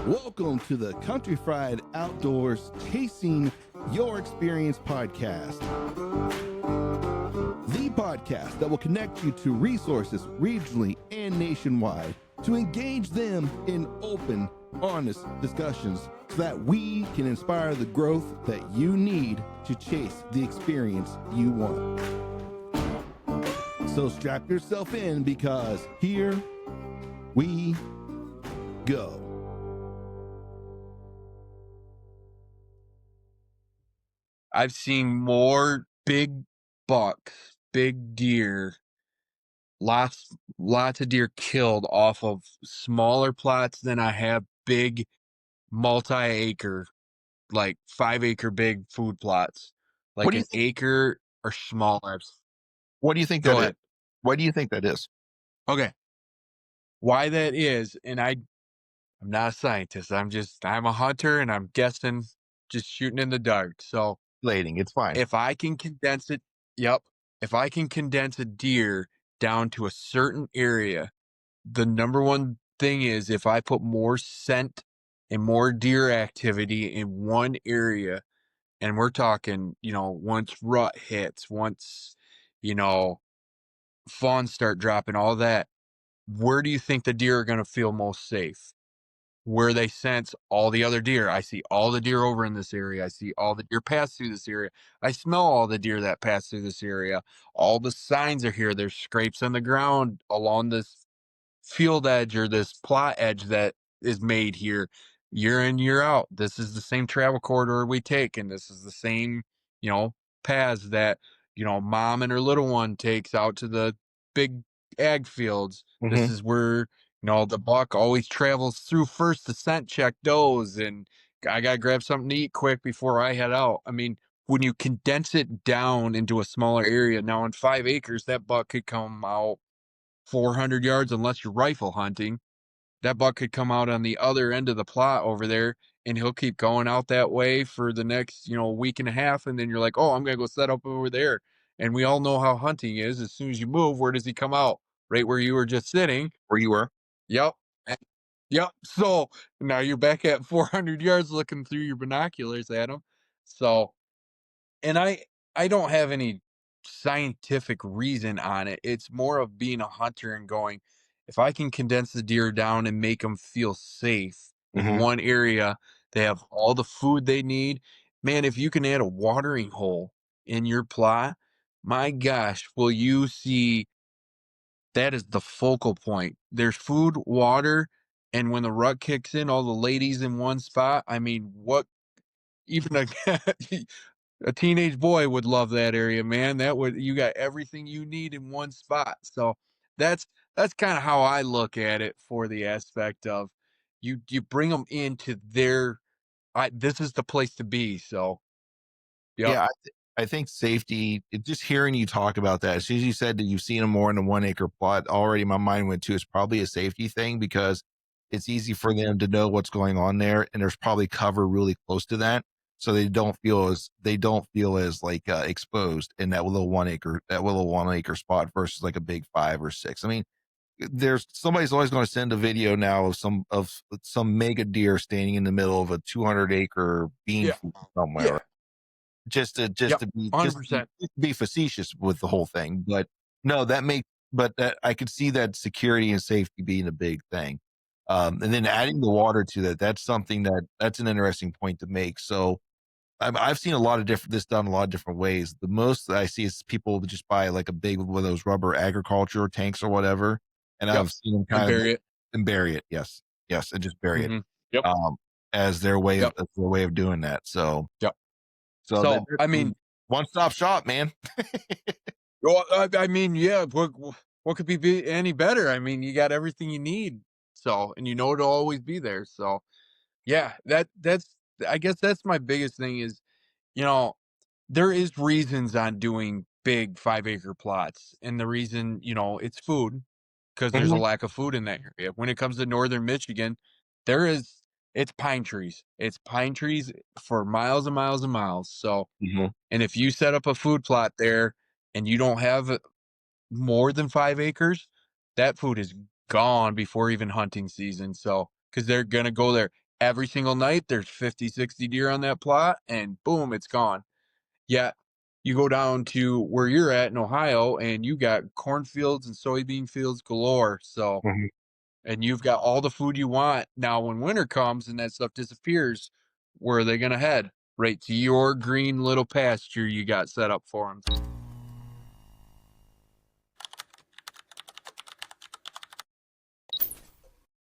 Welcome to the Country Fried Outdoors Chasing Your Experience podcast. The podcast that will connect you to resources regionally and nationwide to engage them in open, honest discussions so that we can inspire the growth that you need to chase the experience you want. So strap yourself in because here we go. I've seen more big bucks, big deer, lots of deer killed off of smaller plots than I have big multi-acre, like 5-acre big food plots. What Like do you an think? acre or smaller. What do you think Go that is? ahead. Why do you think that is? Okay. Why that is, and I'm not a scientist. I'm a hunter and I'm guessing, just shooting in the dark. So It's fine. if I can condense it, yep. If I can condense a deer down to a certain area, the number one thing is if I put more scent and more deer activity in one area, and we're talking, once rut hits, once, fawns start dropping, all that, where do you think the deer are going to feel most safe? Where they sense all the other deer. I see all the deer over in this area. I see all the deer pass through this area. I smell all the deer that pass through this area. All the signs are here. There's scrapes on the ground along this field edge or this plot edge that is made here year in, year out. This is the same travel corridor we take, and this is the same, paths that, mom and her little one takes out to the big ag fields. This Mhm. is where, the buck always travels through first to scent check does, and I gotta grab something to eat quick before I head out. I mean, when you condense it down into a smaller area, now in 5 acres, that buck could come out 400 yards unless you're rifle hunting. That buck could come out on the other end of the plot over there, and he'll keep going out that way for the next, week and a half. And then you're like, oh, I'm going to go set up over there. And we all know how hunting is. As soon as you move, where does he come out? Right where you were just sitting. Where you were? Yep. Yep. So now you're back at 400 yards looking through your binoculars at him. So, and I don't have any scientific reason on it. It's more of being a hunter and going, if I can condense the deer down and make them feel safe in Mhm. one area, they have all the food they need. Man, if you can add a watering hole in your plot, my gosh, will you see that is the focal point. There's food, water, and when the rut kicks in, all the ladies in one spot. I mean, what even a a teenage boy would love that area, man. You got everything you need in one spot. So that's that's kind of how I look at it for the aspect of you bring them into this is the place to be. So yep. Yeah, I think safety. Just hearing you talk about that, as soon as you said that you've seen them more in a 1 acre plot, already my mind went to it's probably a safety thing because it's easy for them to know what's going on there, and there's probably cover really close to that, so they don't feel as like exposed in that little 1 acre spot versus like a big 5 or 6. I mean, there's somebody's always going to send a video now of some mega deer standing in the middle of a 200-acre bean Yeah. field somewhere, Yeah. just to Yep. be 100%. facetious with the whole thing. But no, that I could see that security and safety being a big thing. And then adding the water to that's something that's an interesting point to make. So I've seen this done a lot of different ways. The most that I see is people just buy like a big one of those rubber agriculture tanks or whatever, and Yep. I've seen them And kind of bury it. and bury it. Yes, yes, and just bury it. Hmm. Yep. Um, as their way Yep. of doing that. So Yep. so So I mean, one stop shop, man. well, I mean, yeah. What could be any better? I mean, you got everything you need. So, and it'll always be there. So, yeah, that's I guess that's my biggest thing is, you know, there is reasons on doing big 5-acre plots. And the reason, it's food because there's a Mhm. lack of food in that area. When it comes to northern Michigan, there is it's pine trees. It's pine trees for miles and miles and miles. So, Mhm. and if you set up a food plot there and you don't have more than 5 acres, that food is gone before even hunting season. So, because they're gonna go there. every single night there's 50, 60 deer on that plot, and boom, it's gone. Yet you go down to where you're at in Ohio and you got cornfields and soybean fields galore. So, Mhm. and you've got all the food you want. Now, when winter comes and that stuff disappears, where are they going to head? Right to your green little pasture you got set up for them.